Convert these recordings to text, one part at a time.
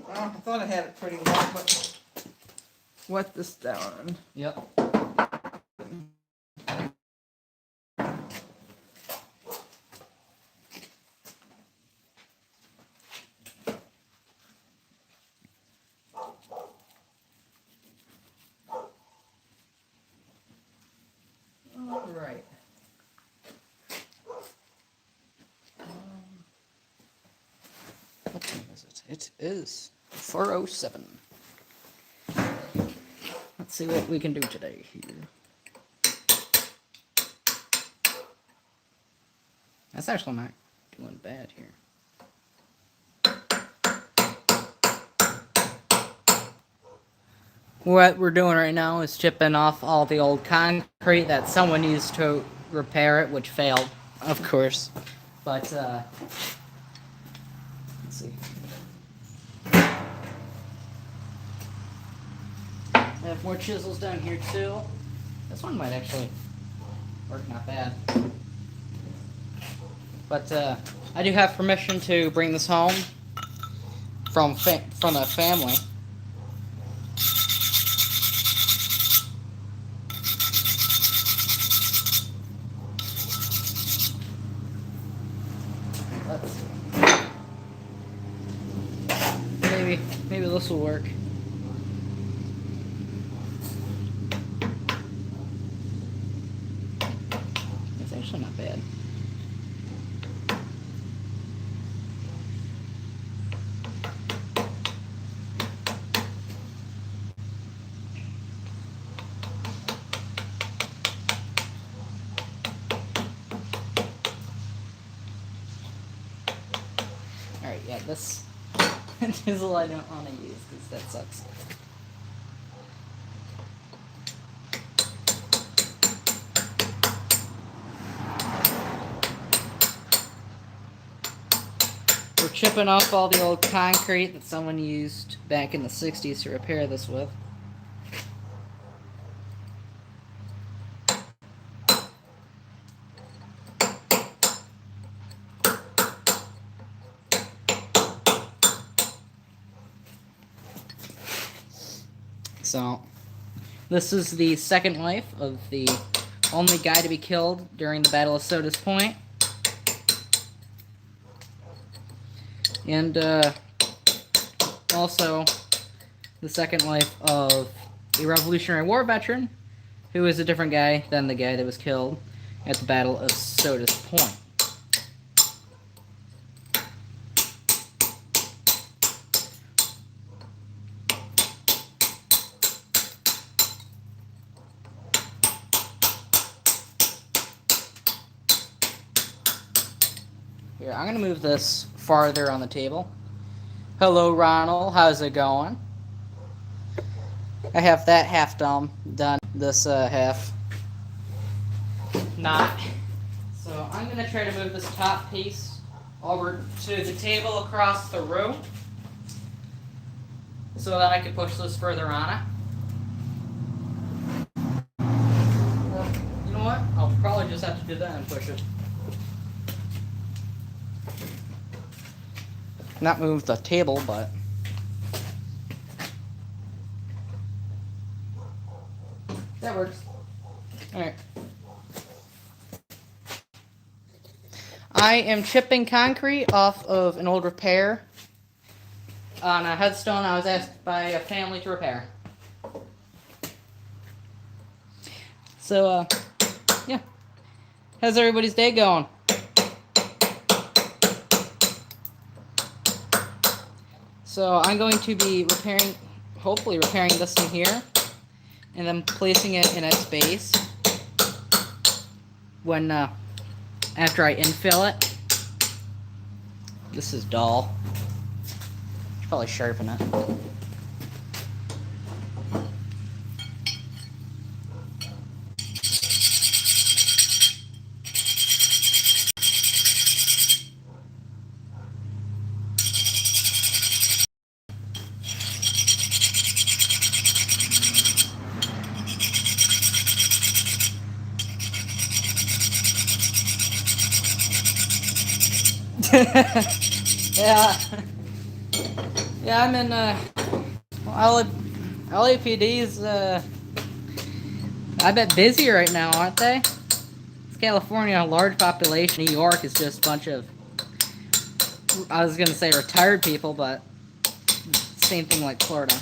I thought I had it pretty well, but wet this down. Yep. All right. What time is it? It is 4:07. Let's see what we can do today here. That's actually not doing bad here. What we're doing right now is chipping off all the old concrete that someone used to repair it, which failed, of course. But, let's see. I have more chisels down here, too. This one might actually work not bad. But, I do have permission to bring this home from a family. Let's see. Maybe this will work. It's actually not bad. Alright, yeah, this chisel I don't want to use because that sucks. We're chipping off all the old concrete that someone used back in the 60s to repair this with. So, this is the second life of the only guy to be killed during the Battle of Sodas Point. And, also, the second life of a Revolutionary War veteran, who is a different guy than the guy that was killed at the Battle of Sodas Point. Here, I'm going to move this farther on the table. Hello, Ronald. How's it going? I have that half done. This half not. So I'm going to try to move this top piece over to the table across the room so that I can push this further on it. Well, you know what? I'll probably just have to do that and push it. Not move the table, but that works. Alright. I am chipping concrete off of an old repair on a headstone I was asked by a family to repair. So, yeah. How's everybody's day going? So I'm going to be hopefully repairing this in here, and then placing it in its base when, after I infill it. This is dull. Should probably sharpen it. Yeah. Yeah, I'm in well, LAPD's I bet busy right now, aren't they? It's California, a large population. New York is just a bunch of, I was gonna say retired people, but same thing like Florida.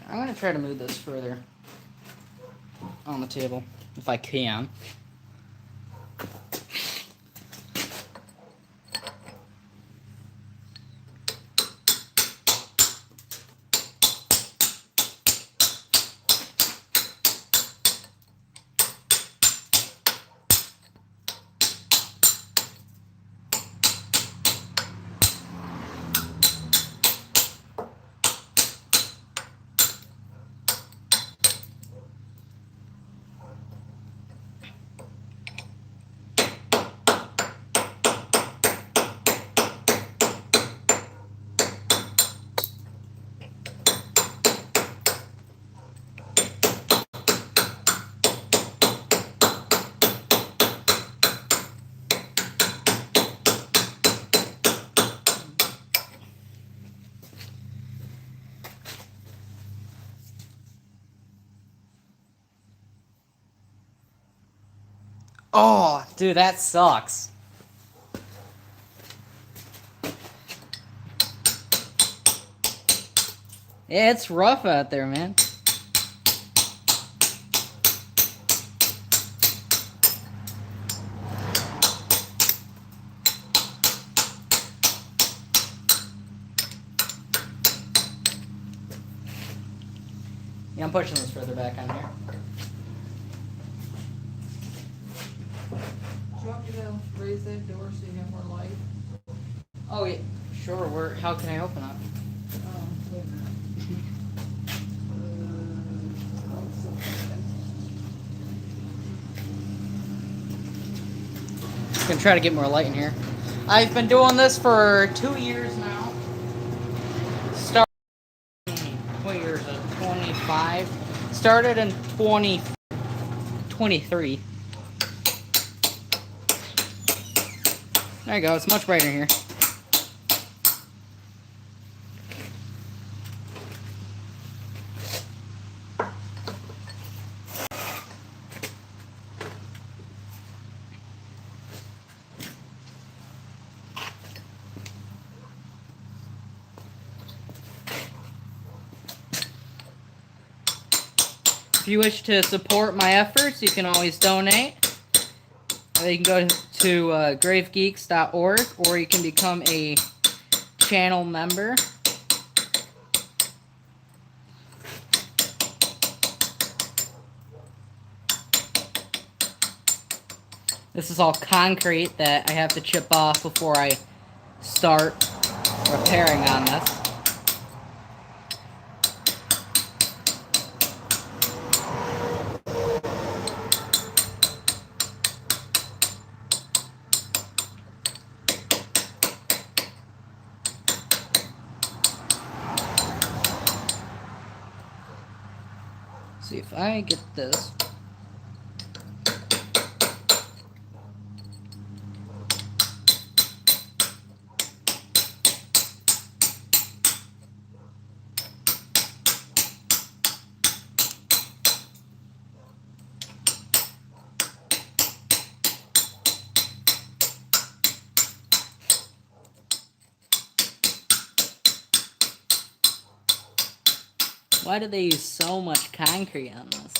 I'm gonna try to move this further on the table, if I can. Oh, dude, that sucks. Yeah, it's rough out there, man. Yeah, I'm pushing this further back on here. Do you want me to raise that door so you have more light? Oh, yeah, sure. How can I open it? Wait a minute. I'm gonna try to get more light in here. I've been doing this for 2 years now. Started, what year is it? 25. Started in 2023. There you go. It's much brighter here. If you wish to support my efforts, you can always donate. You can go to gravegeeks.org, or you can become a channel member. This is all concrete that I have to chip off before I start repairing on this. See if I get this. Why do they use so much concrete on this?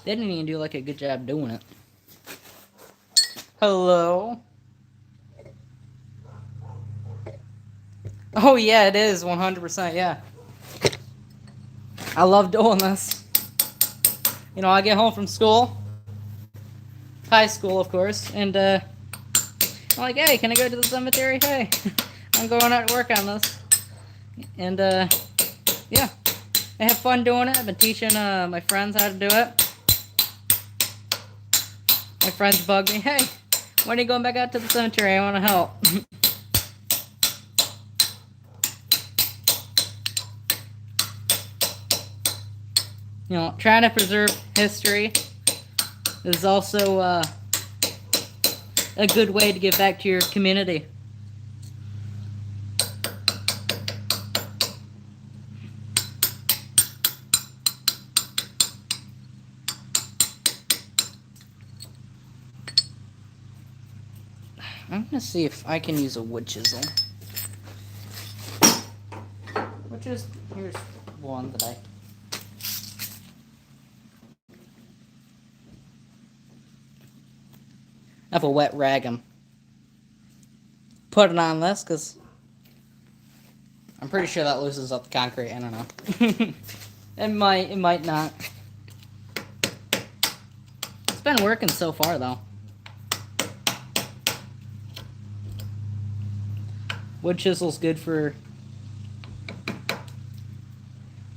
They didn't even do like a good job doing it. Hello? Oh yeah, it is 100%, yeah. I love doing this. You know, I get home from school, high school, of course, and I'm like, hey, can I go to the cemetery? Hey, I'm going out to work on this, and yeah, I have fun doing it. I've been teaching my friends how to do it. My friends bug me, hey, when are you going back out to the cemetery? I want to help. You know, trying to preserve history is also a good way to give back to your community. I'm gonna see if I can use a wood chisel. Here's one that I have a wet rag. I'm putting on this because I'm pretty sure that loosens up the concrete. I don't know. It might not. It's been working so far though. Wood chisel's good for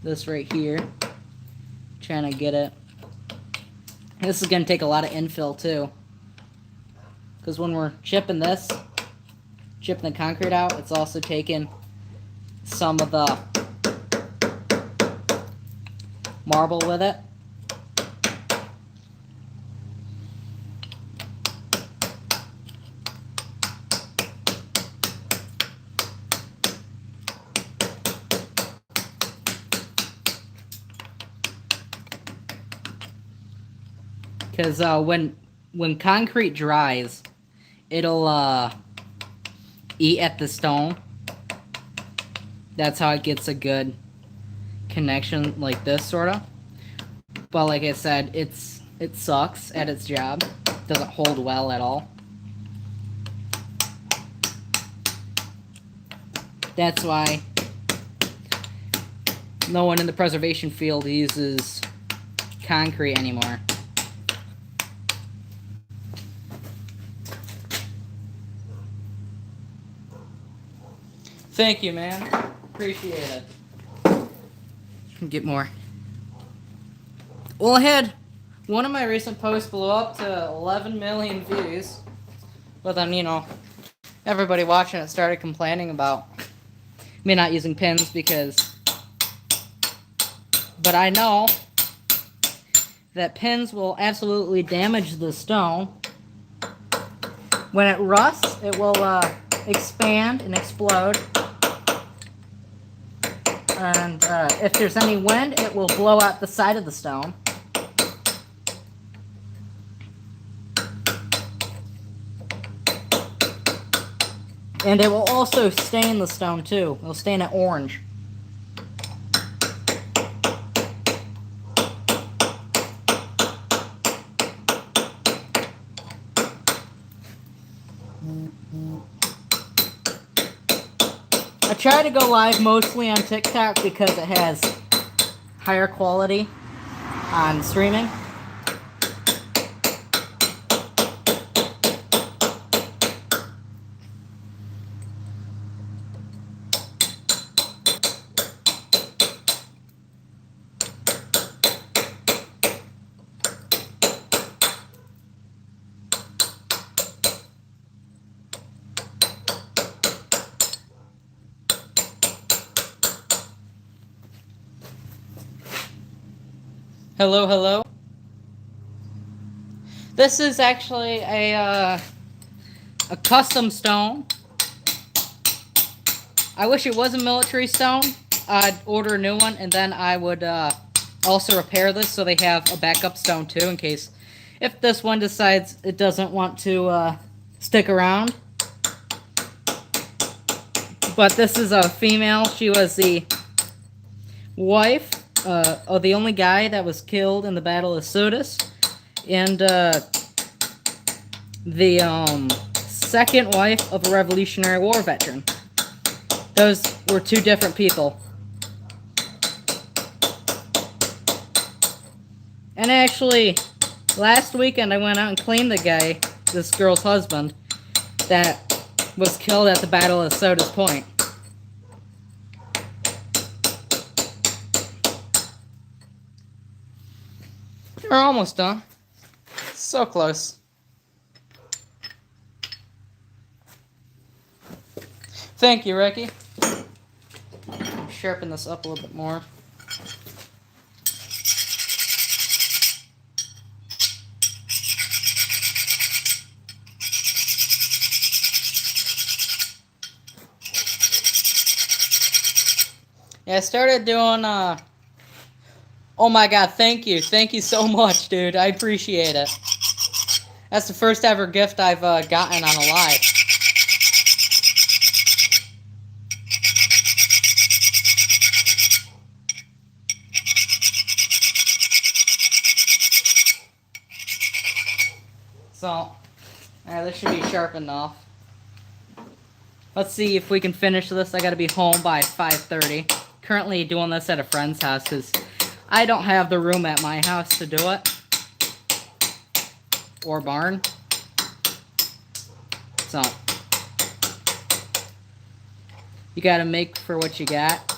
this right here. Trying to get it. This is going to take a lot of infill too. Because when we're chipping the concrete out, it's also taking some of the marble with it. Because when concrete dries, it'll eat at the stone. That's how it gets a good connection like this, sort of. But like I said, it sucks at its job. Doesn't hold well at all. That's why no one in the preservation field uses concrete anymore. Thank you, man. Appreciate it. Get more. Well, I had one of my recent posts blow up to 11 million views. But then, you know, everybody watching it started complaining about me not using pins because... But I know that pins will absolutely damage the stone. When it rusts, it will expand and explode. And if there's any wind, it will blow out the side of the stone. And it will also stain the stone too. It'll stain it orange. I try to go live mostly on TikTok because it has higher quality on streaming. Hello, hello. This is actually a custom stone. I wish it was a military stone. I'd order a new one, and then I would also repair this so they have a backup stone too, in case if this one decides it doesn't want to stick around. But this is a female. She was the wife of the only guy that was killed in the Battle of Sodus, and the second wife of a Revolutionary War veteran. Those were two different people. And actually, last weekend I went out and cleaned the guy, this girl's husband, that was killed at the Battle of Soda's Point. We're almost done. So close. Thank you, Ricky. Sharpen this up a little bit more. Yeah, I started doing, oh my god, thank you. Thank you so much, dude. I appreciate it. That's the first ever gift I've gotten on a live. So, this should be sharpened off. Let's see if we can finish this. I gotta be home by 5:30. Currently doing this at a friend's house because I don't have the room at my house to do it. Or barn. So, you gotta make for what you got.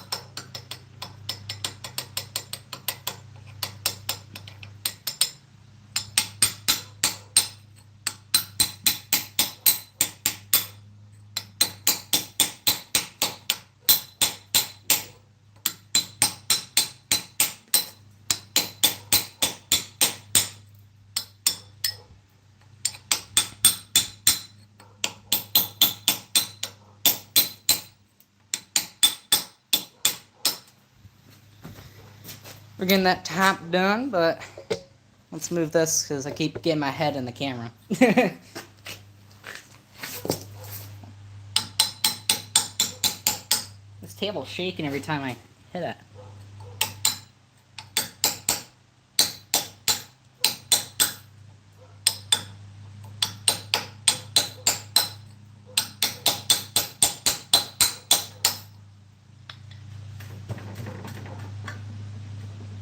We're getting that top done, but let's move this because I keep getting my head in the camera. This table's shaking every time I hit it.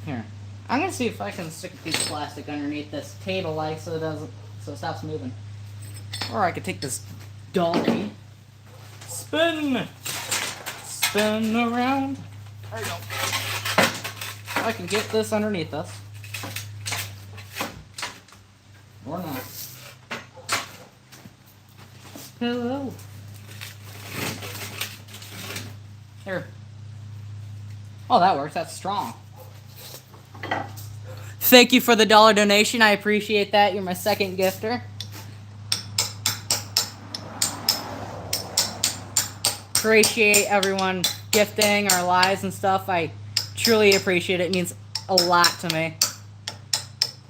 Here, I'm gonna see if I can stick a piece of plastic underneath this table, like so it stops moving. Or I could take this donkey, spin around. There you go. I can get this underneath us, or not. Hello. Here. Oh, that works. That's strong. Thank you for the $1 donation. I appreciate that. You're my second gifter. Appreciate everyone gifting our lives and stuff. I truly appreciate it. It means a lot to me.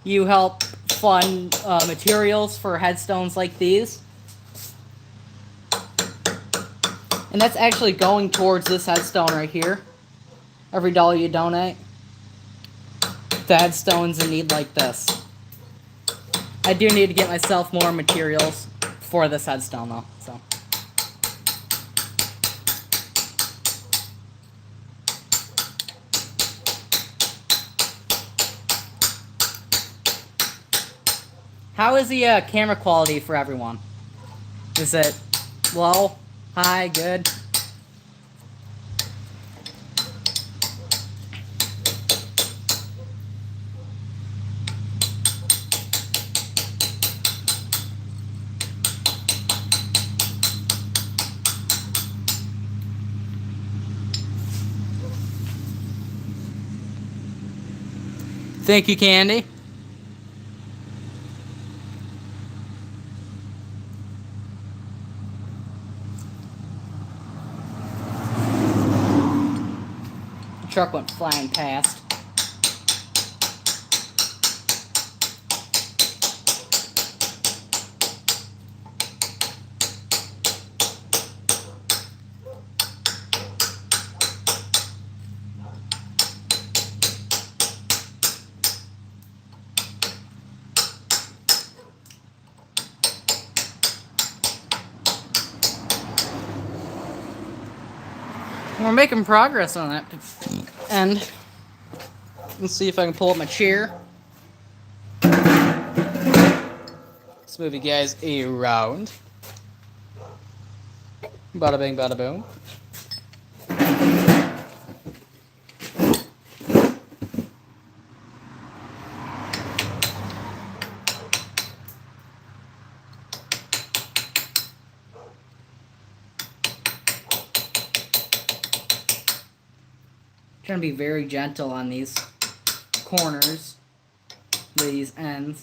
You help fund materials for headstones like these. And that's actually going towards this headstone right here. Every dollar you donate. The headstones in need like this. I do need to get myself more materials for this headstone though, so. How is the camera quality for everyone? Is it low, high, good? Thank you, Candy. The truck went flying past. We're making progress on that end. Let's see if I can pull up my chair. Let's move you guys around. Bada bing, bada boom. Trying to be very gentle on these corners, these ends.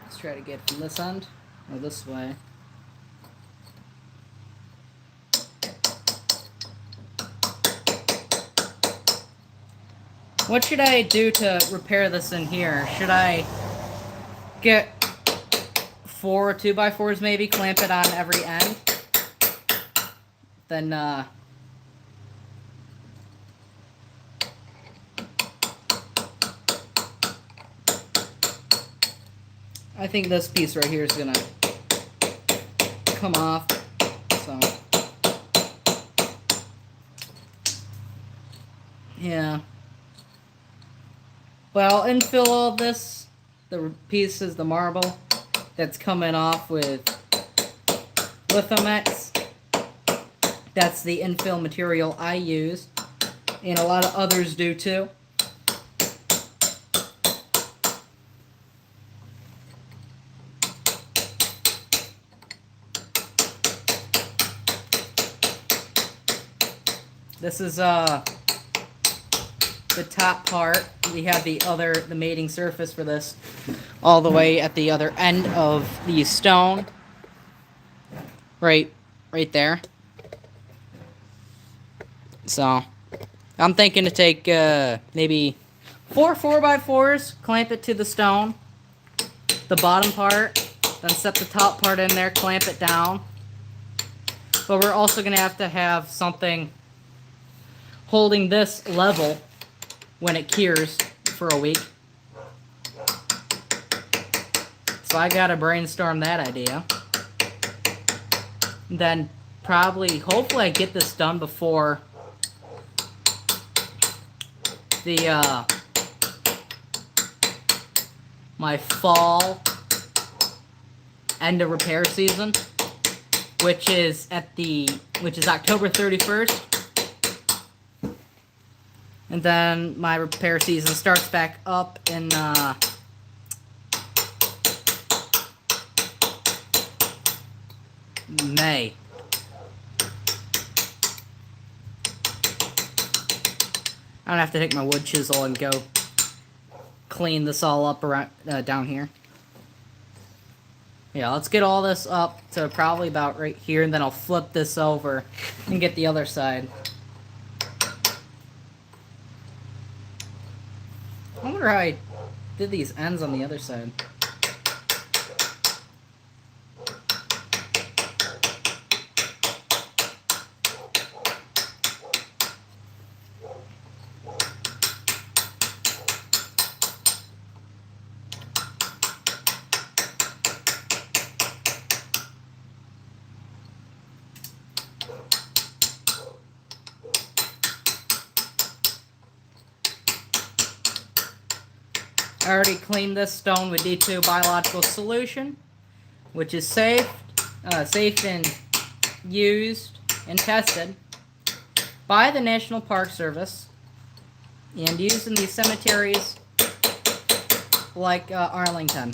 Let's try to get from this end or this way. What should I do to repair this in here? Should I get 4 2x4s maybe, clamp it on every end? Then, I think this piece right here is gonna come off, so. Yeah. But I'll infill all this, the pieces, the marble that's coming off with Lithomex. That's the infill material I use, and a lot of others do too. This is the top part. We have the mating surface for this all the way at the other end of the stone. Right there. So, I'm thinking to take maybe 4 4x4s, clamp it to the stone, the bottom part, then set the top part in there, clamp it down. But we're also going to have something holding this level when it cures for a week. So I gotta brainstorm that idea. Then hopefully I get this done before the my fall end of repair season, which is October 31st. And then my repair season starts back up in May. I'm gonna have to take my wood chisel and go clean this all up around down here. Yeah, let's get all this up to probably about right here, and then I'll flip this over and get the other side. I wonder how I did these ends on the other side. I already cleaned this stone with D2 biological solution, which is safe and used and tested by the National Park Service and used in these cemeteries like Arlington.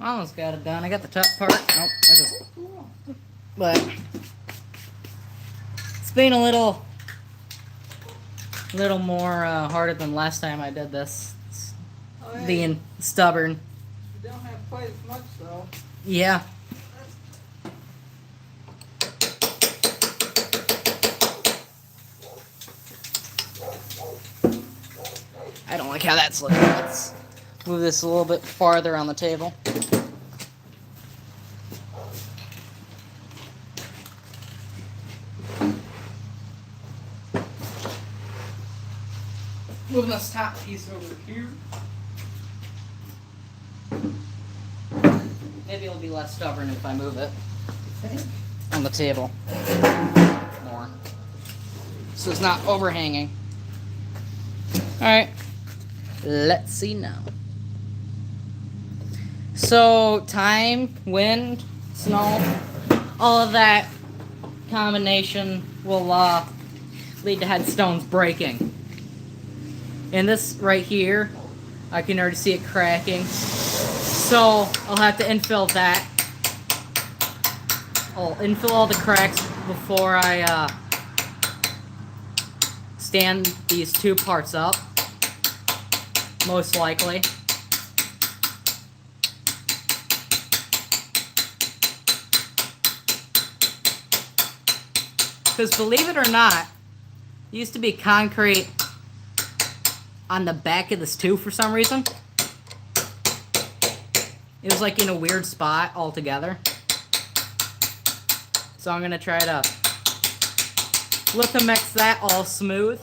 Almost got it done. I got the top part. Nope. But it's been a little more harder than last time I did this. Being stubborn. You don't have quite as much though. Yeah. I don't like how that's looking. Let's move this a little bit farther on the table. Moving this top piece over here. Maybe it'll be less stubborn if I move it on the table more. So it's not overhanging. Alright. Let's see now. So, time, wind, snow, all of that combination will lead to headstones breaking. And this right here, I can already see it cracking. So, I'll have to infill that. I'll infill all the cracks before I stand these two parts up. Most likely. Because believe it or not, it used to be concrete on the back of this too for some reason. It was like in a weird spot altogether. So I'm going to try to mix that all smooth.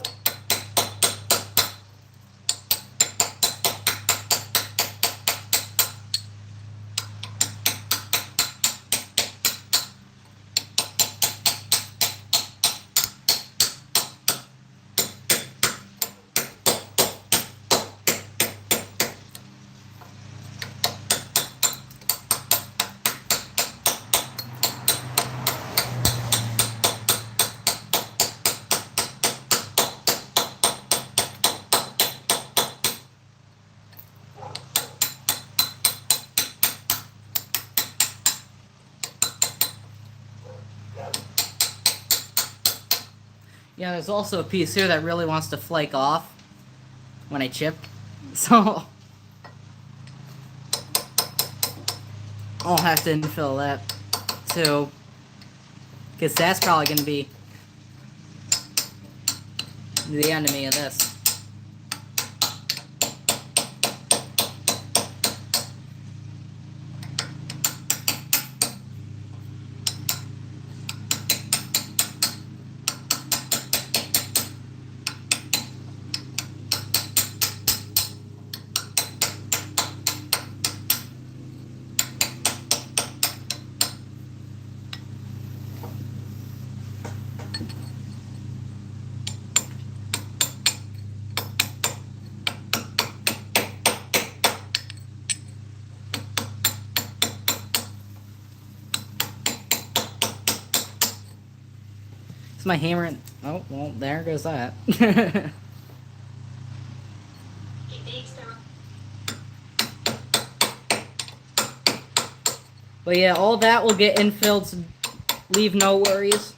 Yeah, there's also a piece here that really wants to flake off when I chip. So I'll have to infill that too. Because that's probably going to be the enemy of this. Is my hammer? Oh, well, there goes that. But yeah, all that will get infilled, so leave no worries.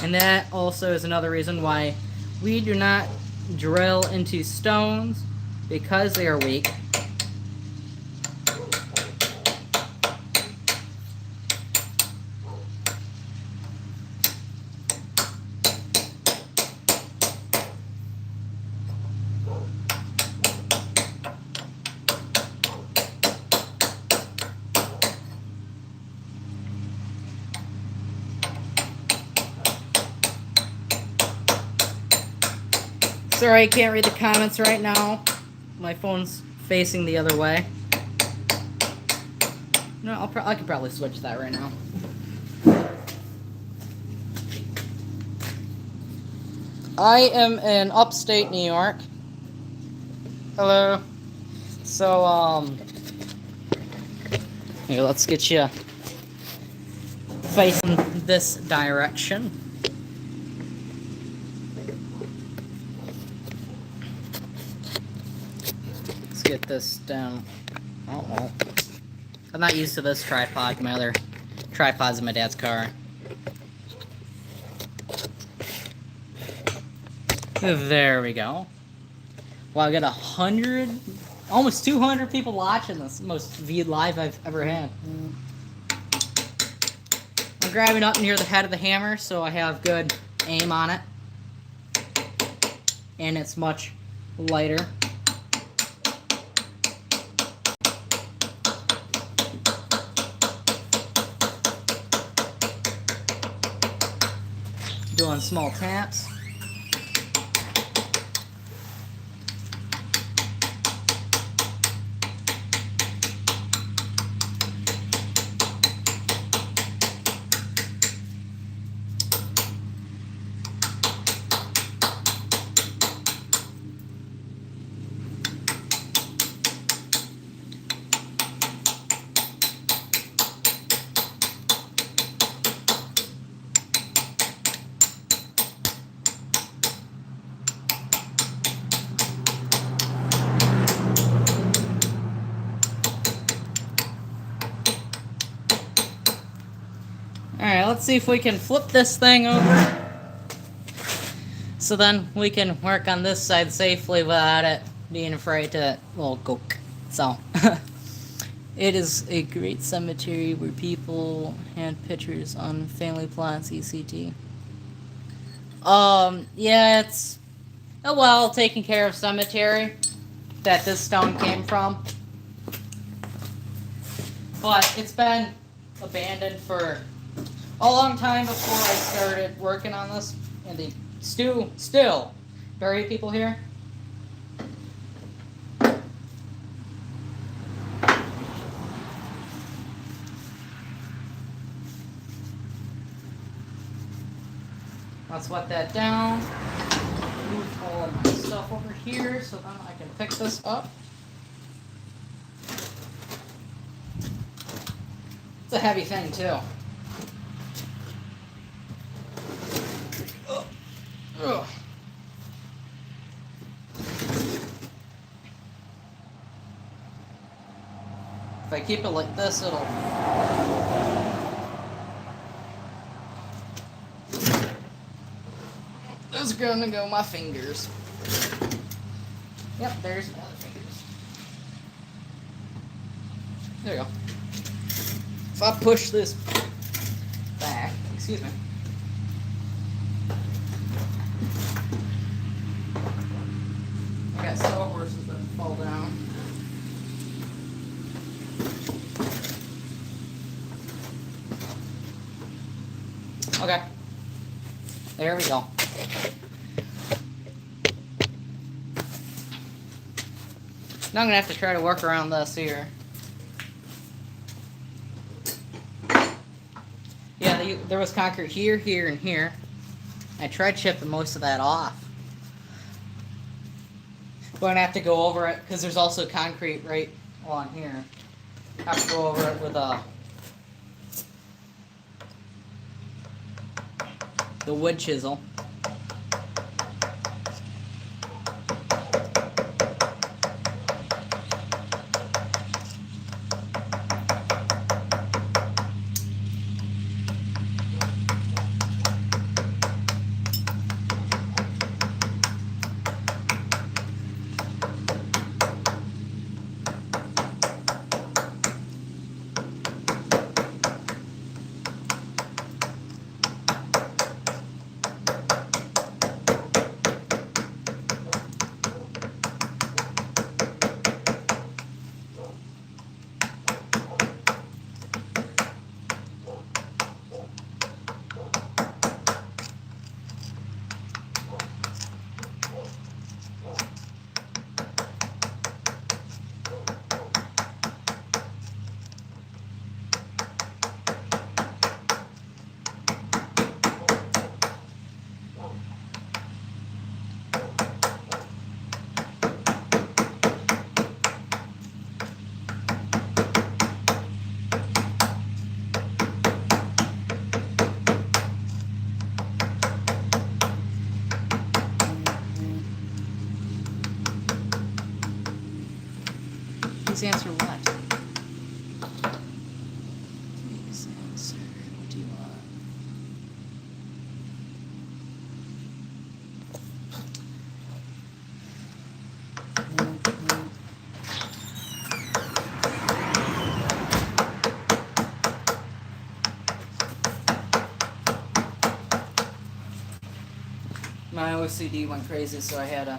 And that also is another reason why we do not drill into stones, because they are weak. Sorry, I can't read the comments right now. My phone's facing the other way. No, I could probably switch that right now. I am in upstate New York. Hello. So, here, let's get you facing this direction. Let's get this down. Oh, well. I'm not used to this tripod. My other tripod's in my dad's car. There we go. Well, I got 100, almost 200 people watching this. Most viewed live I've ever had. I'm grabbing up near the head of the hammer so I have good aim on it. And it's much lighter. Doing small taps. Alright, let's see if we can flip this thing over. So then we can work on this side safely without it being afraid to, well, go. So, it is a great cemetery where people had pictures on family plots, ECT. Yeah, it's a well taken care of cemetery that this stone came from. But it's been abandoned for a long time before I started working on this, and they still bury people here. Let's wet that down. Move all of my stuff over here so then I can pick this up. It's a heavy thing too. Ugh. If I keep it like this, it'll... There's gonna go my fingers. Yep, there's my other fingers. There you go. If I push this back, excuse me. I got sawhorses that fall down. Okay. There we go. Now I'm gonna have to try to work around this here. Yeah, there was concrete here, here, and here. I tried chipping most of that off. But I'm gonna have to go over it because there's also concrete right along here. I have to go over it with the wood chisel. Please answer what? Please answer. What do you want? My OCD went crazy, so I had to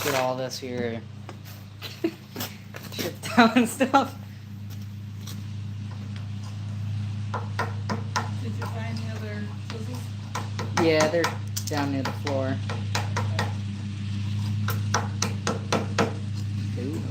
get all this here shipped down and stuff. Did you find the other chisels? Yeah, they're down near the floor. Ooh.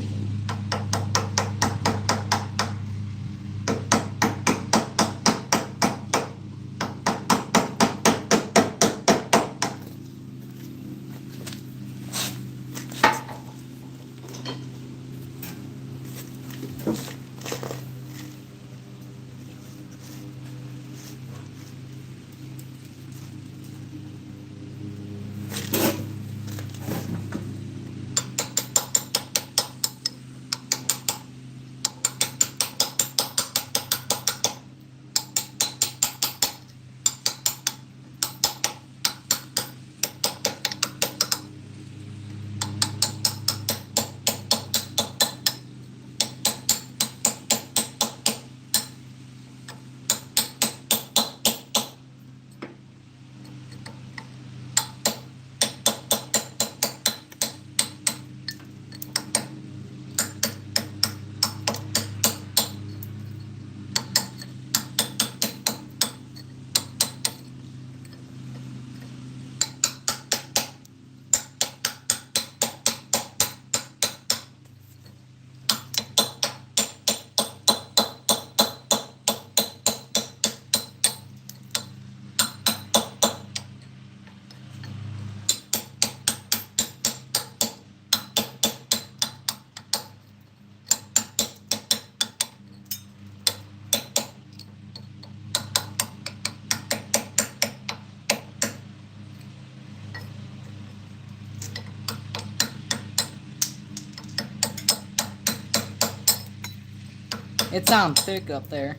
It sounds thick up there.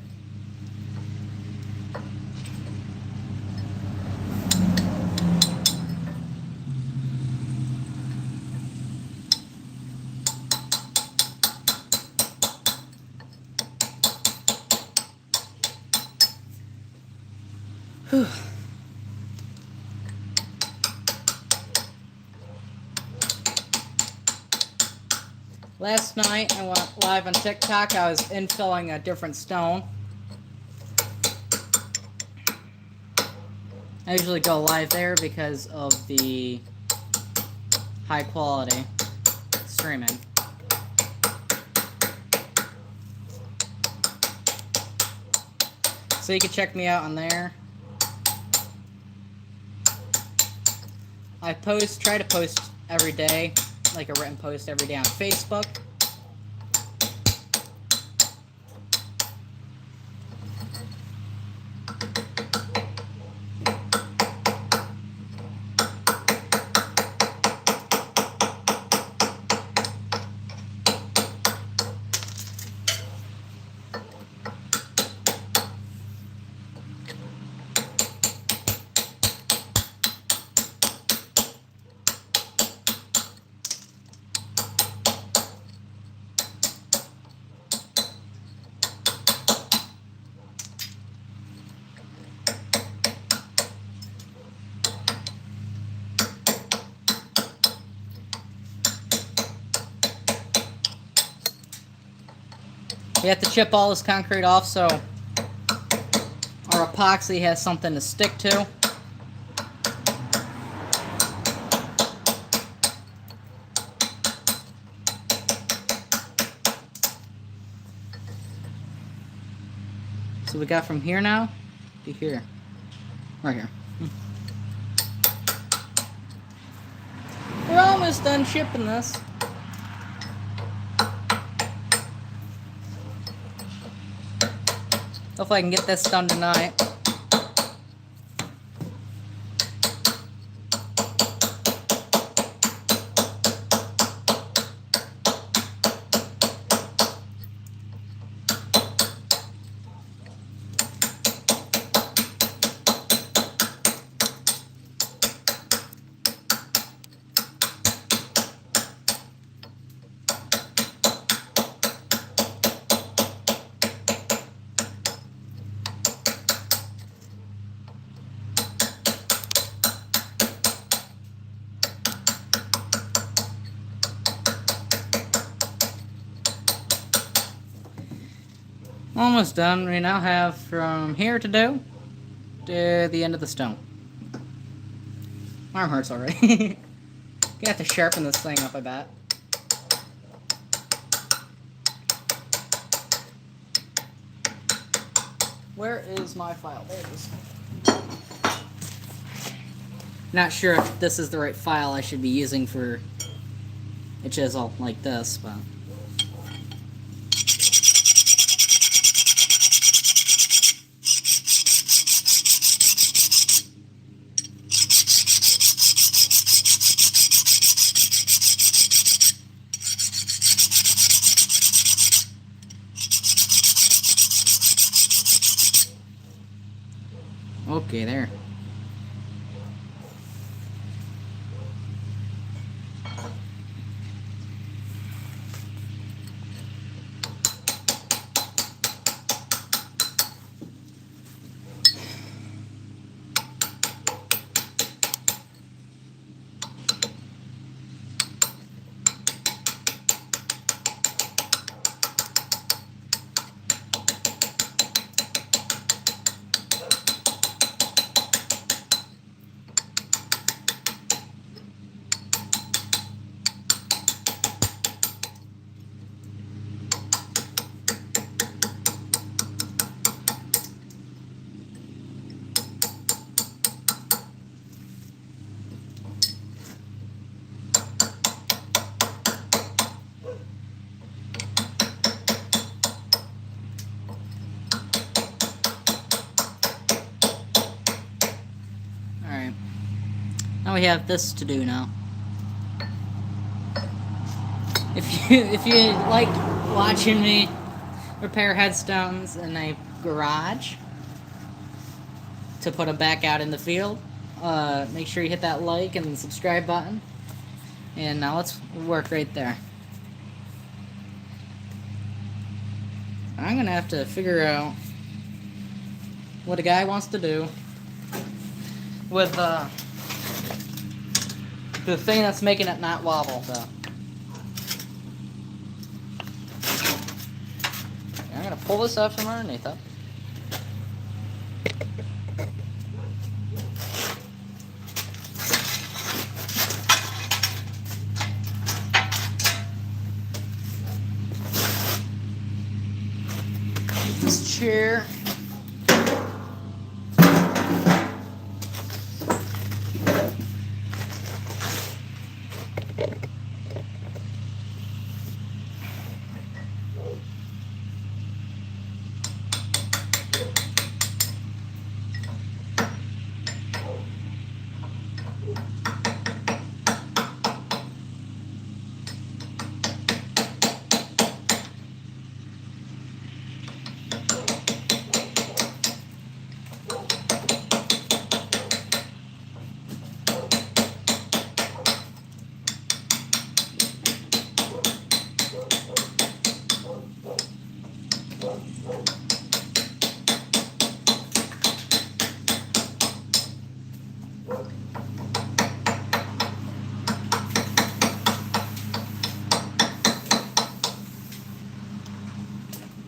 Whew. Last night I went live on TikTok. I was infilling a different stone. I usually go live there because of the high quality streaming. So you can check me out on there. I try to post every day, like a written post every day on Facebook. We have to chip all this concrete off so our epoxy has something to stick to. So we got from here now to here. Right here. We're almost done shipping this. Hopefully I can get this done tonight. Almost done. We now have from here to do to the end of the stone. My arm hurts already. Gonna have to sharpen this thing up, I bet. Where is my file? There it is. Not sure if this is the right file I should be using for a chisel like this, but... Okay, there. Alright. Now we have this to do now. If you like watching me repair headstones in a garage to put them back out in the field, make sure you hit that like and subscribe button. And now let's work right there. I'm gonna have to figure out what a guy wants to do with the thing that's making it not wobble, though. I'm gonna pull this up from underneath it. This chair.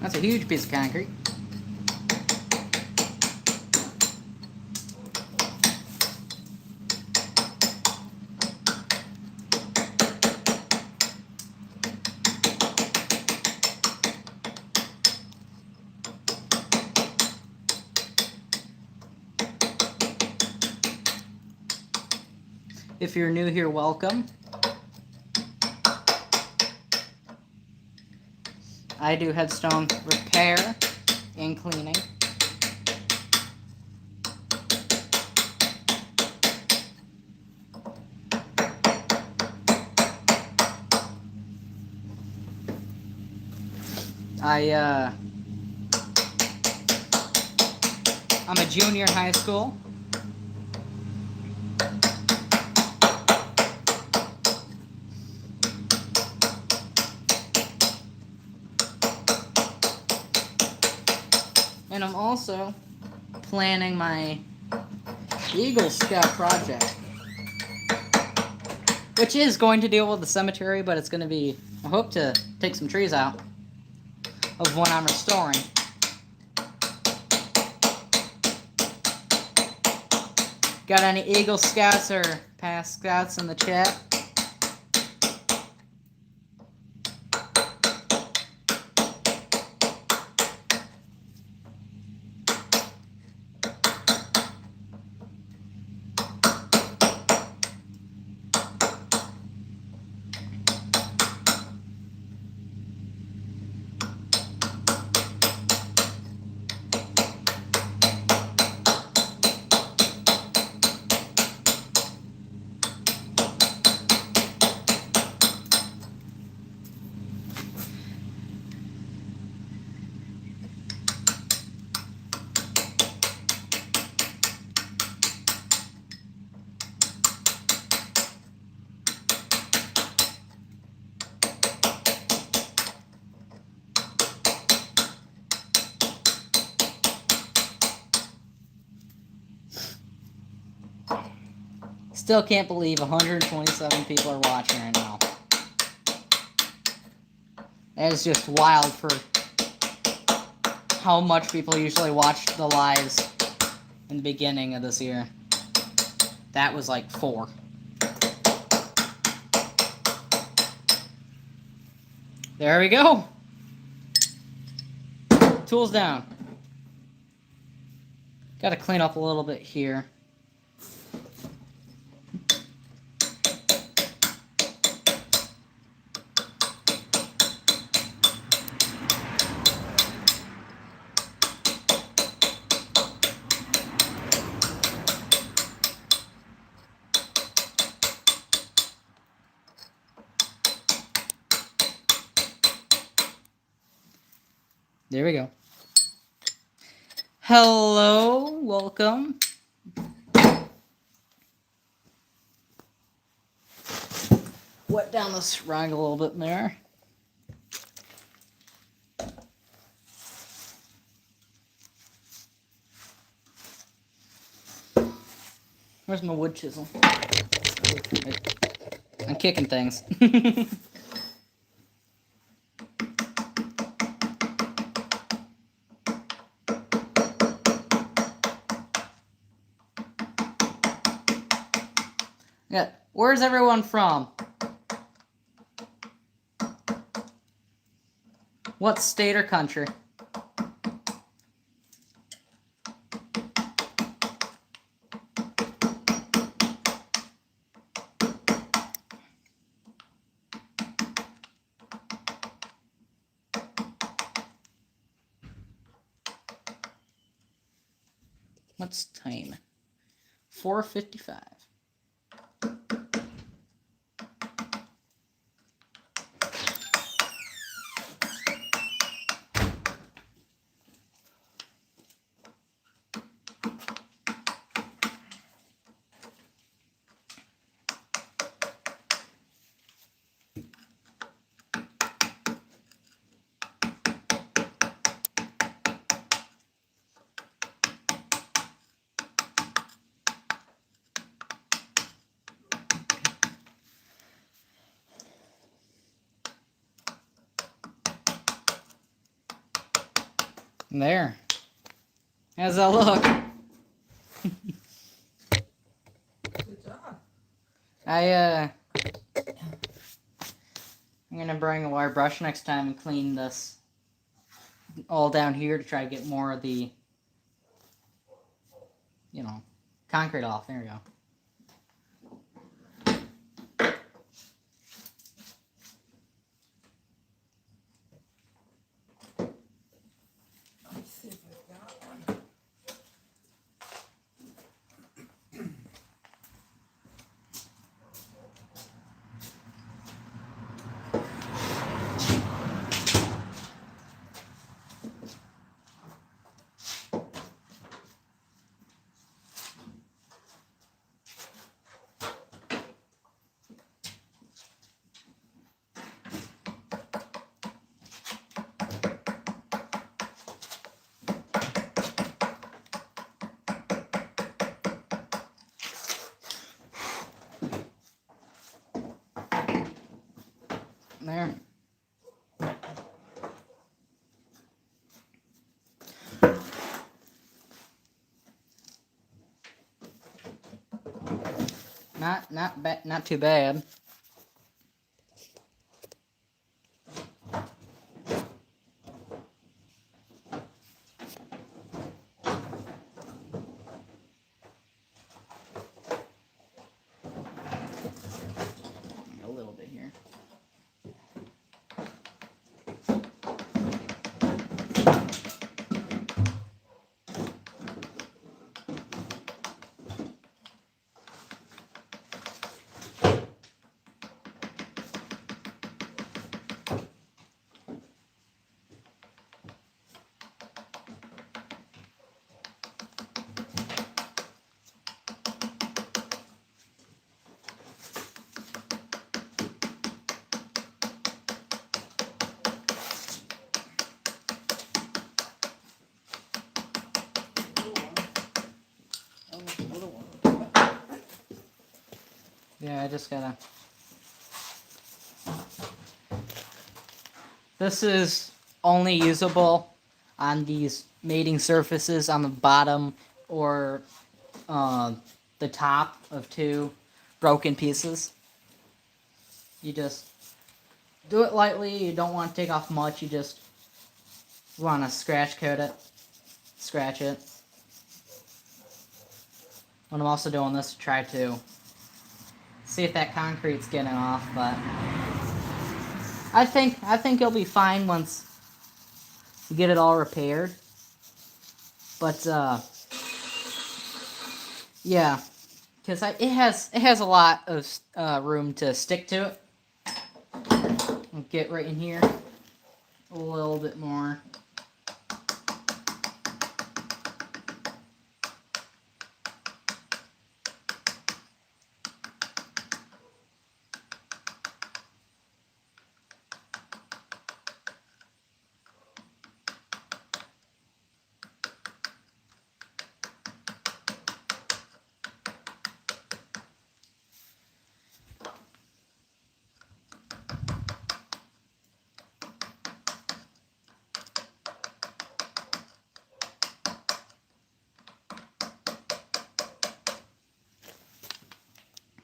That's a huge piece of concrete. If you're new here, welcome. I do headstone repair and cleaning. I'm a junior in high school. And I'm also planning my Eagle Scout project, which is going to deal with the cemetery, but it's going to be, I hope to take some trees out of what I'm restoring. Got any Eagle Scouts or past Scouts in the chat? Still can't believe 127 people are watching right now. That is just wild for how much people usually watch the lives in the beginning of this year. That was like 4. There we go. Tools down. Got to clean up a little bit here. There we go. Hello, welcome. Wet down this rag a little bit there. Where's my wood chisel? I'm kicking things. Yeah, where's everyone from? What state or country? What's time? 4:55. There. How's that look? Good job. I'm gonna bring a wire brush next time and clean this all down here to try to get more of the, concrete off. There we go. Let's see if I've got one. There. not too bad. A little bit here. Yeah, I just gotta... This is only usable on these mating surfaces on the bottom or the top of 2 broken pieces. You just do it lightly. You don't want to take off much. You just want to scratch coat it. Scratch it. And I'm also doing this to try to see if that concrete's getting off, but I think it'll be fine once we get it all repaired. But yeah, because it has a lot of room to stick to it. I'll get right in here a little bit more.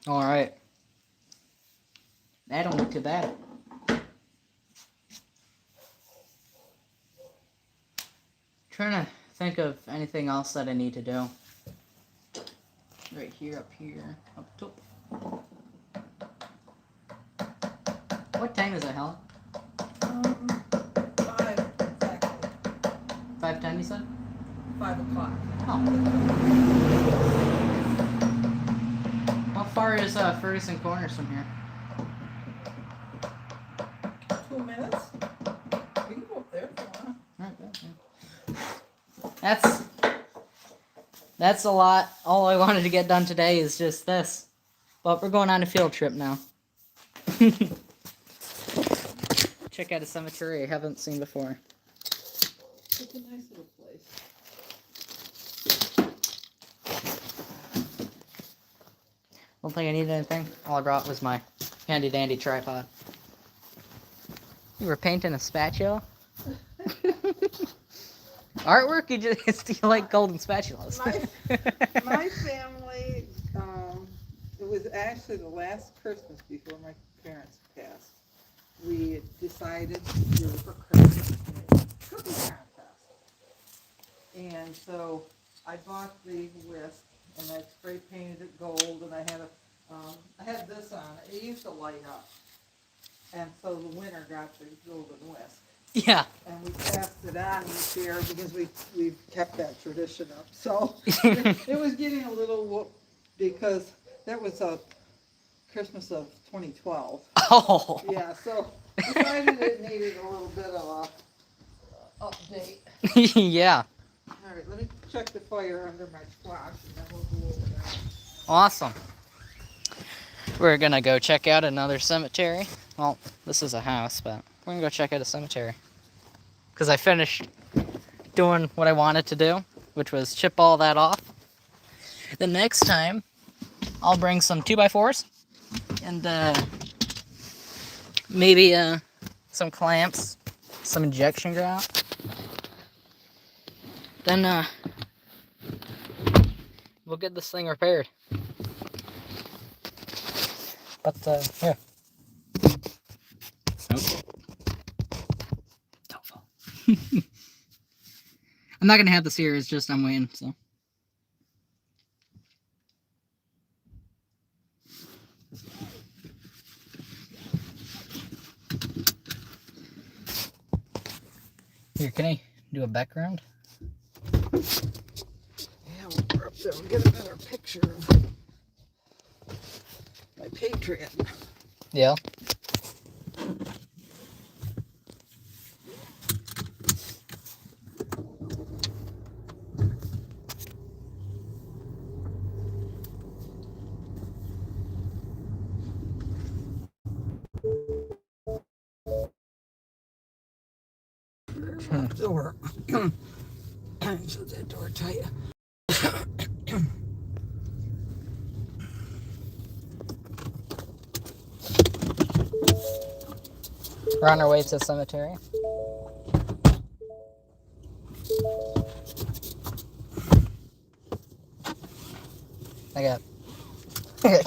All right. That don't look too bad. Trying to think of anything else that I need to do. Right here, up top. What time is it, Helen? 5 exactly. 5:10, you said? 5 o'clock. Oh. How far is Ferguson Corners from here? 2 minutes? We can go up there if you want. Alright, yeah. That's a lot. All I wanted to get done today is just this. But we're going on a field trip now. Check out a cemetery I haven't seen before. It's a nice little place. Don't think I need anything. All I brought was my handy dandy tripod. You were painting a spatula? Artwork? You like golden spatulas? My family, it was actually the last Christmas before my parents passed. We decided to do for Christmas a cookie contest. And so I bought the whisk and I spray painted it gold, and I had this on. It used to light up. And so the winner got the golden whisk. Yeah. And we passed it on each year because we've kept that tradition up. So it was getting a little whoop because that was a Christmas of 2012. Oh. Yeah, so decided it needed a little bit of a update. Yeah. All right, let me check the fire under my squash and then we'll go over that. Awesome. We're gonna go check out another cemetery. Well, this is a house, but we're gonna go check out a cemetery. Because I finished doing what I wanted to do, which was chip all that off. The next time, I'll bring some 2x4s and maybe some clamps, some injection grout. Then we'll get this thing repaired. But here. Nope. Don't fall. I'm not gonna have this here. It's just I'm waiting. So. Here, can I do a background? Yeah, we're up there. We'll get a better picture of my Patriot. Yeah. Door. Shut that door tight. We're on our way to the cemetery. I got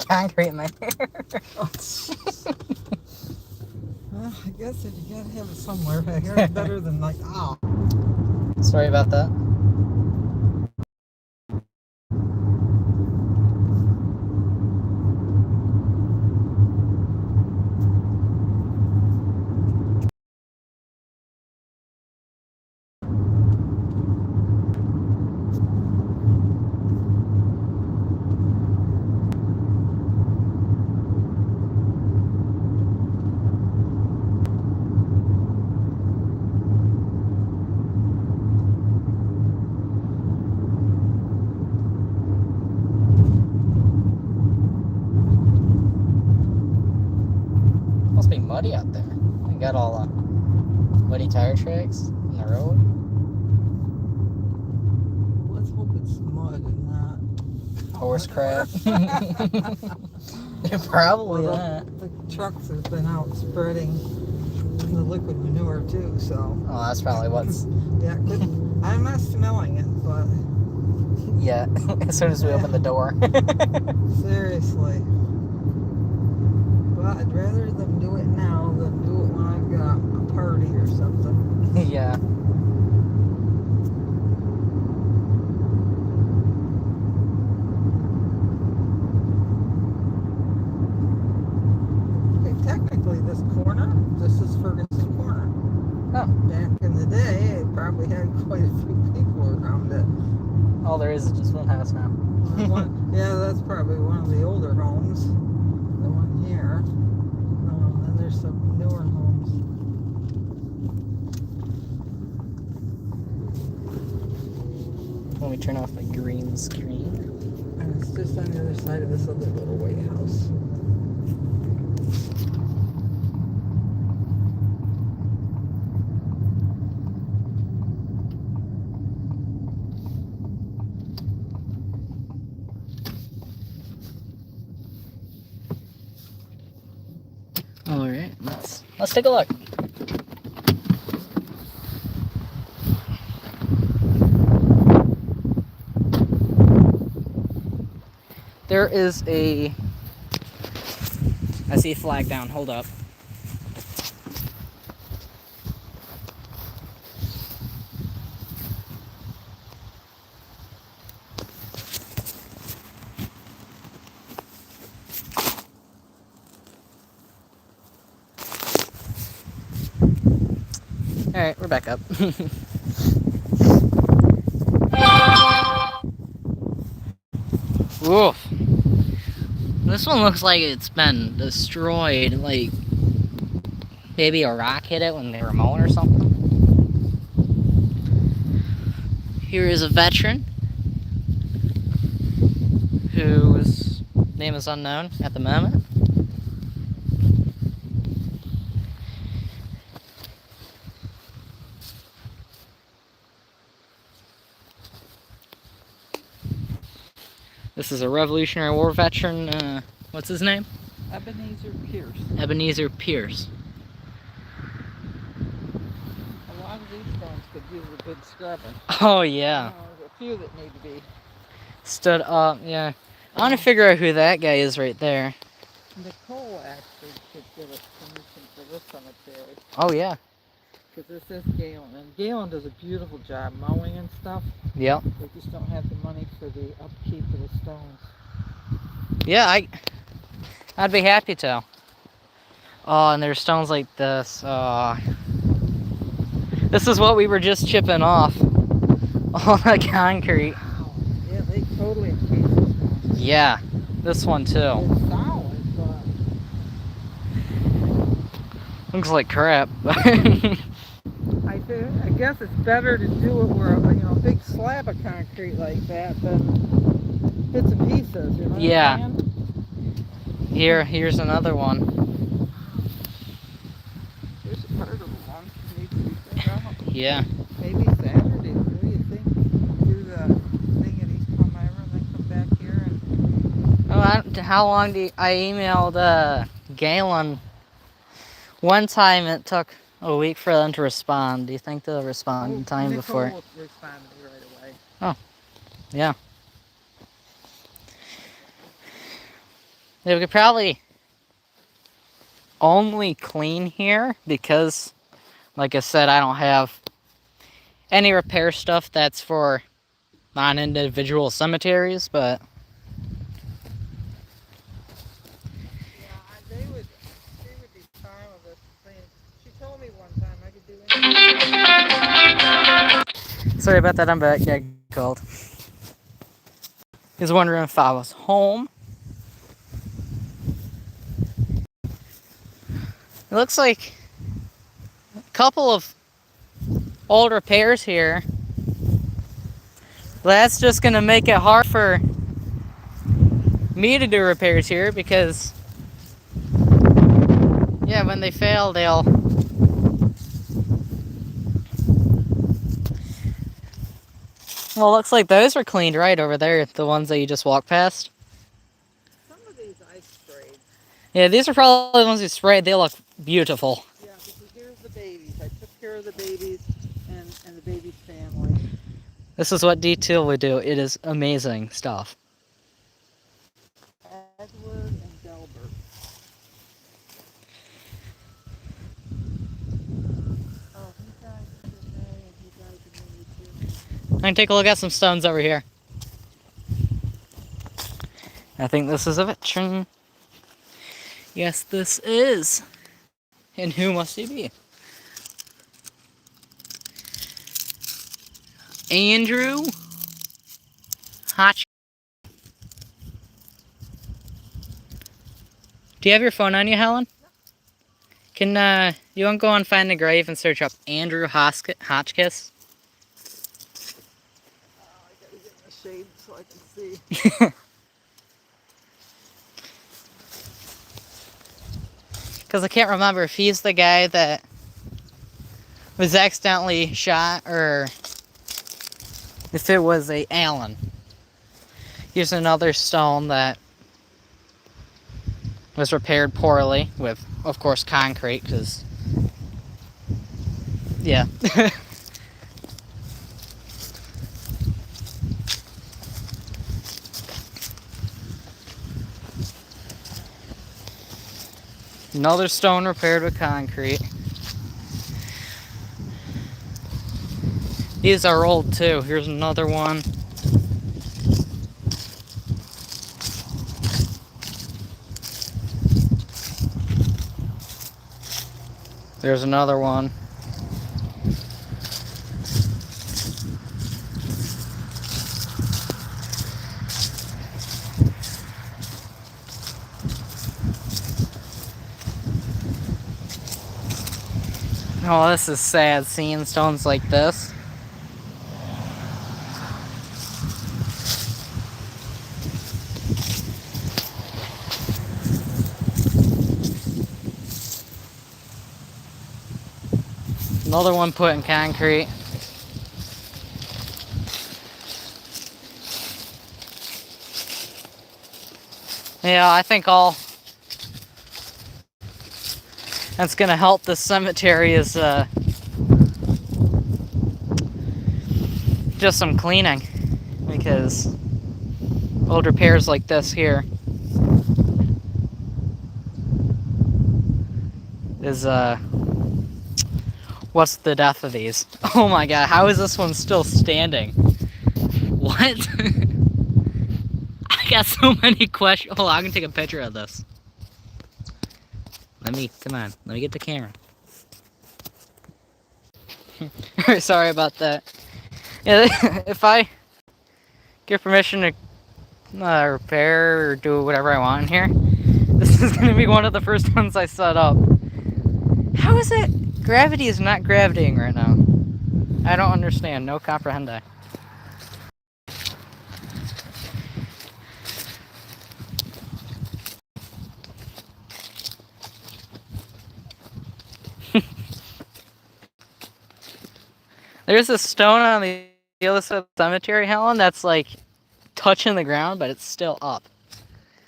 concrete in my hair. Oh, well, I guess if you gotta have it somewhere, I hear it better than like, oh. Sorry about that. Must be muddy out there. We got all muddy tire tracks on the road. Let's hope it's mud and not Horse crap. Probably not. The trucks have been out spreading the liquid manure too, so. Oh, that's probably what's. Yeah, I'm not smelling it, but. Yeah, as soon as we open the door. Seriously. Well, I'd rather them do it now than do it when I've got a party or something. Yeah. Okay, technically this corner, this is Ferguson Corner. Oh. Back in the day, it probably had quite a few people around it. All there is just one house now. Yeah, that's probably one of the older homes. The one here. Then there's some newer homes. Let me turn off my green screen. And it's just on the other side of this other little white house. All right, let's take a look. There is I see a flag down. Hold up. All right, we're back up. Oof. This one looks like it's been destroyed. Like maybe a rock hit it when they were mowing or something. Here is a veteran whose name is unknown at the moment. This is a Revolutionary War veteran. What's his name? Ebenezer Pierce. Ebenezer Pierce. A lot of these stones could use a good scrubbing. Oh yeah. There's a few that need to be. Stood up, yeah. I want to figure out who that guy is right there. Nicole actually could give us permission for this cemetery. Oh yeah. Because this is Galen, and Galen does a beautiful job mowing and stuff. Yep. They just don't have the money for the upkeep of the stones. Yeah, I'd be happy to. Oh, and there's stones like this. This is what we were just chipping off. All the concrete. Wow. Yeah, they totally encased this one. Yeah, this one too. It's solid, but Looks like crap. I guess it's better to do it where, you know, a big slab of concrete like that than bits and pieces, you know Yeah. what I'm saying? Here's another one. There's a part of the one that needs to be figured out. Yeah. Maybe Saturday, what do you think? Do the thing at East Palmyra and then come back here and... Oh, how long I emailed Galen. One time it took a week for them to respond. Do you think they'll respond in time before? Nicole will respond to me right away. Oh, yeah. They could probably only clean here because, like I said, I don't have any repair stuff that's for non-individual cemeteries, but... Yeah, she would be fine with us cleaning. She told me one time I could do anything. Sorry about that, I'm back. Yeah, cold. He's wondering if I was home. It looks like a couple of old repairs here. That's just gonna make it hard for me to do repairs here because, yeah, when they fail, they'll... Well, looks like those were cleaned right over there, the ones that you just walked past. Some of these I sprayed. Yeah, these are probably the ones you sprayed. They look beautiful. Yeah, because here's the babies. I took care of the babies and the baby's family. This is what detail would do. It is amazing stuff. Edward and Delbert. Oh, he died in May and he died in May too. I can take a look at some stones over here. I think this is a veteran. Yes, this is. And who must he be? Andrew Hotch. Do you have your phone on you, Helen? Can you want to go and find the grave and search up Andrew Hotchkiss? Oh, I gotta get in the shade so I can see. Because I can't remember if he's the guy that was accidentally shot or if it was a Allen. Here's another stone that was repaired poorly with, of course, concrete, because, yeah. Another stone repaired with concrete. These are old too. Here's another one. There's another one. Oh, this is sad seeing stones like this. Another one put in concrete. Yeah, I think all that's gonna help the cemetery is just some cleaning, because old repairs like this here Cause what's the death of these? Oh my god, how is this one still standing? What? I got so many questions. Hold on, I can take a picture of this. Come on, let me get the camera. Sorry about that. Yeah, if I get permission to repair or do whatever I want in here, this is gonna be one of the first ones I set up. How is it? Gravity is not gravitating right now. I don't understand. No comprehend. There's a stone on the other side of the cemetery, Helen, that's like touching the ground, but it's still up.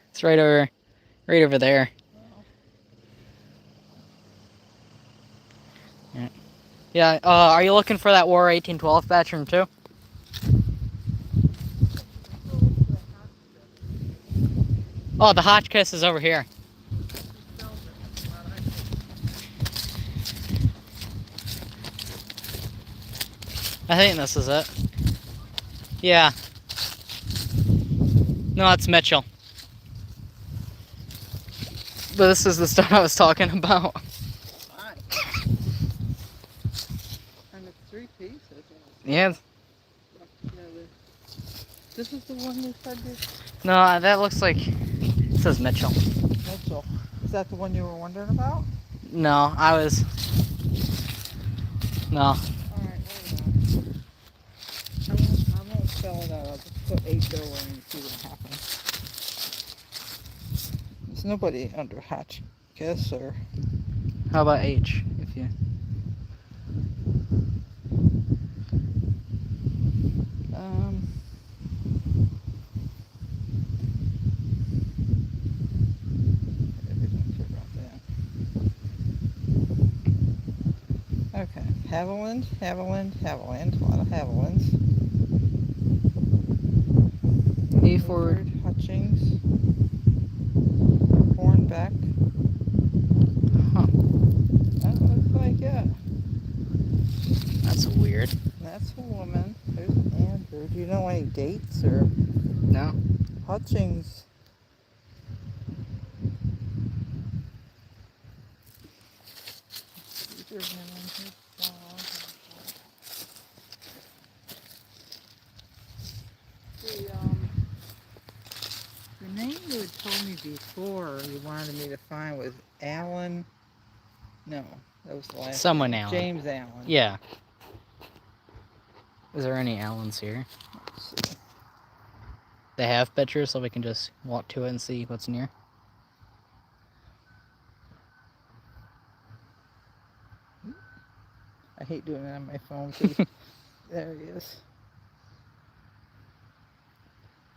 It's right over there. Yeah. Are you looking for that War 1812 bathroom too? Oh, the Hotchkiss is over here. I think this is it. Yeah. No, it's Mitchell. But this is the stuff I was talking about. And it's 3 pieces. Yeah. This is the one you said this? No, that looks like it says Mitchell. Mitchell. Is that the one you were wondering about? No, No. Alright, wait a minute. I won't spell it out. I'll just put H over and see what happens. There's nobody under Hotchkiss or... How about H? If you. Okay, Haviland, a lot of Havilands. E forward. Hutchings. Hornbeck. Huh. That looks like it. That's weird. That's a woman. There's Andrew. Do you know any dates or? No. Hutchings. These are him and his dog. The name you had told me before you wanted me to find was Alan. No, that was the last Someone name. Allen. James Allen. Yeah. Is there any Allens here? Let's see. They have pictures, so we can just walk to it and see what's near. I hate doing it on my phone too. There he is.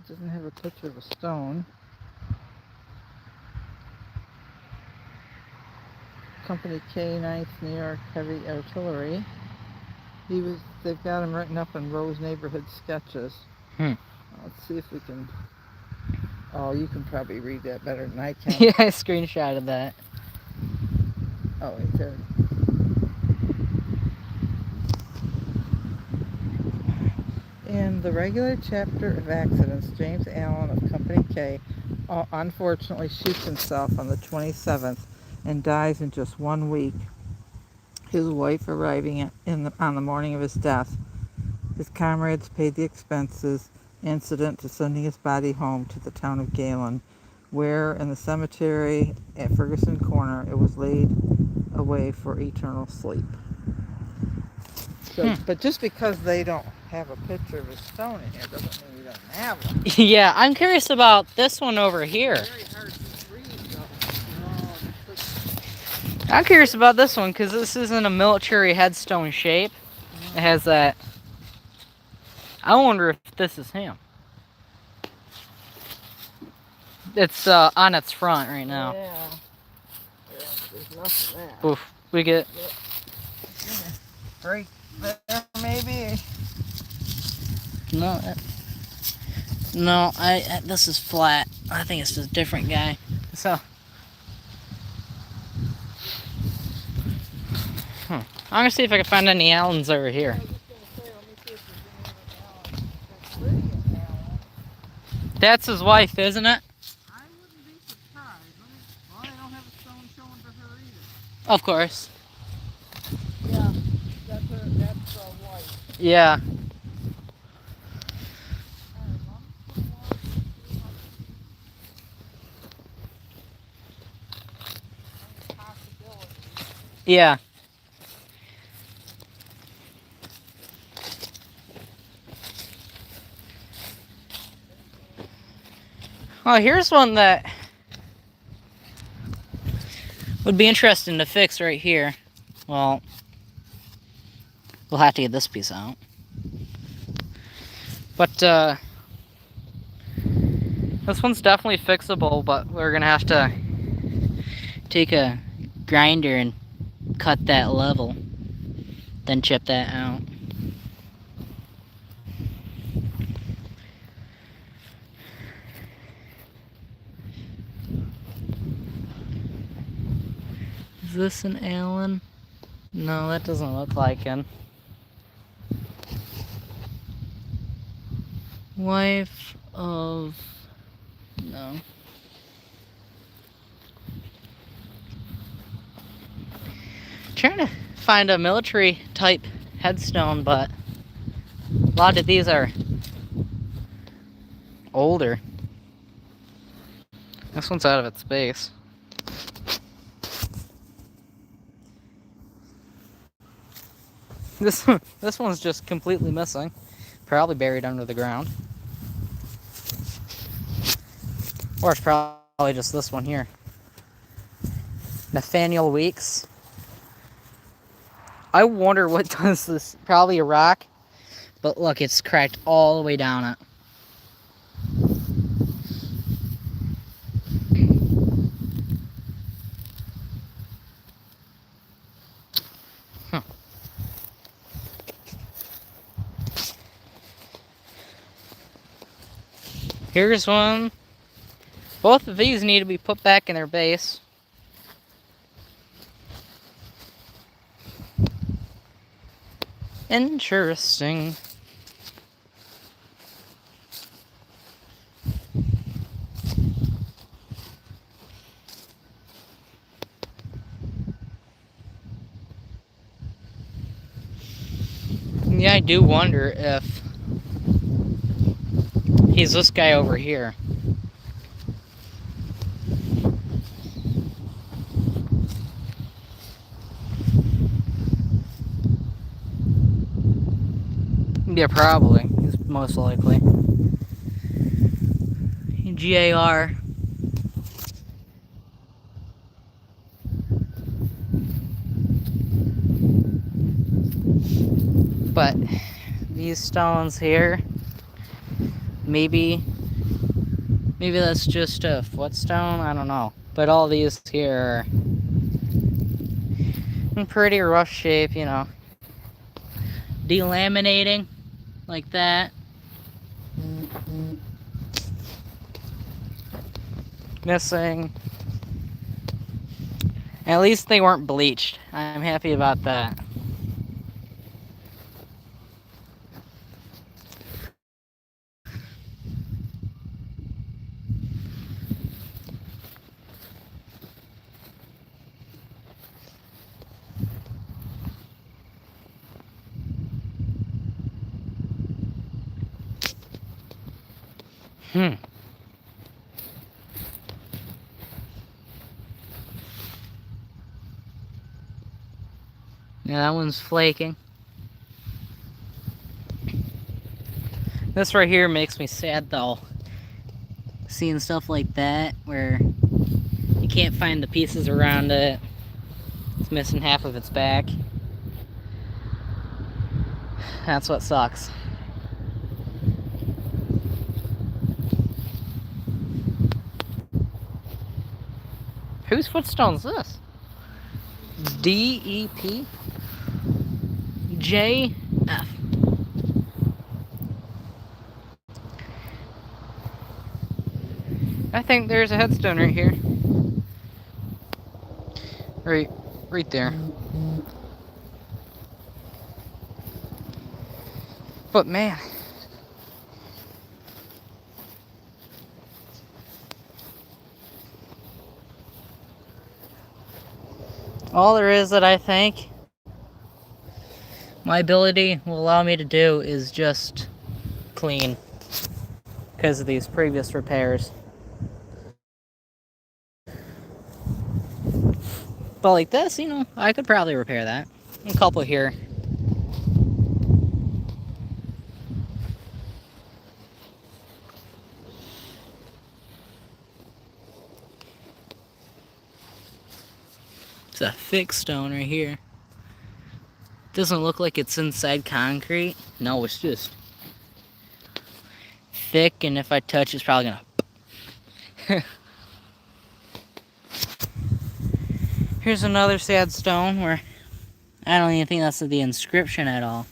It doesn't have a picture of a stone. Company K, 9th New York Heavy Artillery. They've got him written up in Rose Neighborhood Sketches. Let's see if we can. Oh, you can probably read that better than I can. Yeah, I screenshotted that. Oh, wait, there. In the regular chapter of accidents, James Allen of Company K unfortunately shoots himself on the 27th and dies in just 1 week. His wife arriving on the morning of his death. His comrades paid the expenses incident to sending his body home to the town of Galen, where in the cemetery at Ferguson Corner it was laid away for eternal sleep. So, but just because they don't have a picture of a stone in here doesn't mean we don't have one. Yeah, I'm curious about this one over here. Very hard to read, though. I'm curious about this one because this isn't a military headstone shape. It has that. I wonder if this is him. It's on its front right now. Yeah. There's nothing there. Oof. We get. Right there, maybe. No. No, this is flat. I think it's a different guy. So. I'm gonna see if I can find any Allens over here. I was just gonna say, let me see if there's any other Allen. There's pretty Allen. That's his wife, isn't it? I wouldn't be surprised. Well, I don't have a stone showing to her either. Of course. Yeah, that's white. Yeah. Yeah. Oh, here's one that would be interesting to fix right here. Well, we'll have to get this piece out. But, this one's definitely fixable, but we're gonna have to take a grinder and cut that level, then chip that out. Is this an Allen? No, that doesn't look like him. Wife of... no. Trying to find a military type headstone, but a lot of these are older. This one's out of its base. This one's just completely missing. Probably buried under the ground. Or it's probably just this one here. Nathaniel Weeks. I wonder what does this. Probably a rock. But look, it's cracked all the way down it. Here's one. Both of these need to be put back in their base. Interesting. Yeah, I do wonder if he's this guy over here. Yeah, probably. He's most likely. GAR. But these stones here, maybe that's just a footstone, I don't know. But all these here are in pretty rough shape, you know. Delaminating like that. Missing. At least they weren't bleached. I'm happy about that. Yeah, that one's flaking. This right here makes me sad though. Seeing stuff like that where you can't find the pieces around it. It's missing half of its back. That's what sucks. Whose footstone's this? DEP JF. I think there's a headstone right here. Right there. But man, all there is that I think my ability will allow me to do is just clean because of these previous repairs. But like this, you know, I could probably repair that. A couple here. It's a thick stone right here. Doesn't look like it's inside concrete. No, it's just thick, and if I touch, it's probably gonna. Here's another sad stone where I don't even think that's the inscription at all.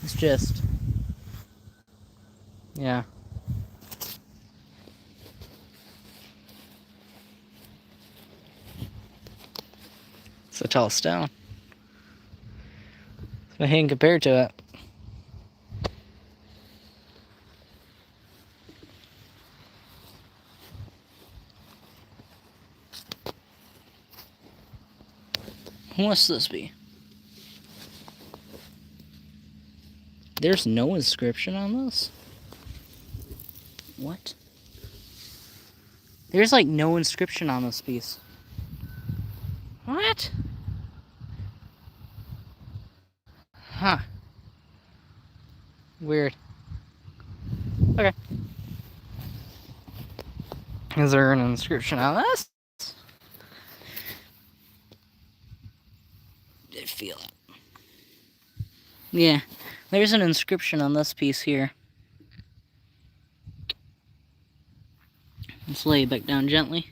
It's just, yeah. It's a tall stone. It's nothing compared to it. What must this be? There's no inscription on this? What? There's like no inscription on this piece. What? Huh. Weird. Okay. Is there an inscription on this? I feel it. Yeah, there's an inscription on this piece here. Let's lay it back down gently.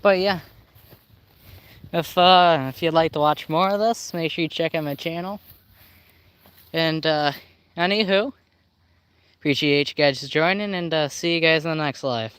But yeah, if you'd like to watch more of this, make sure you check out my channel. And anywho, appreciate you guys joining, and see you guys in the next live.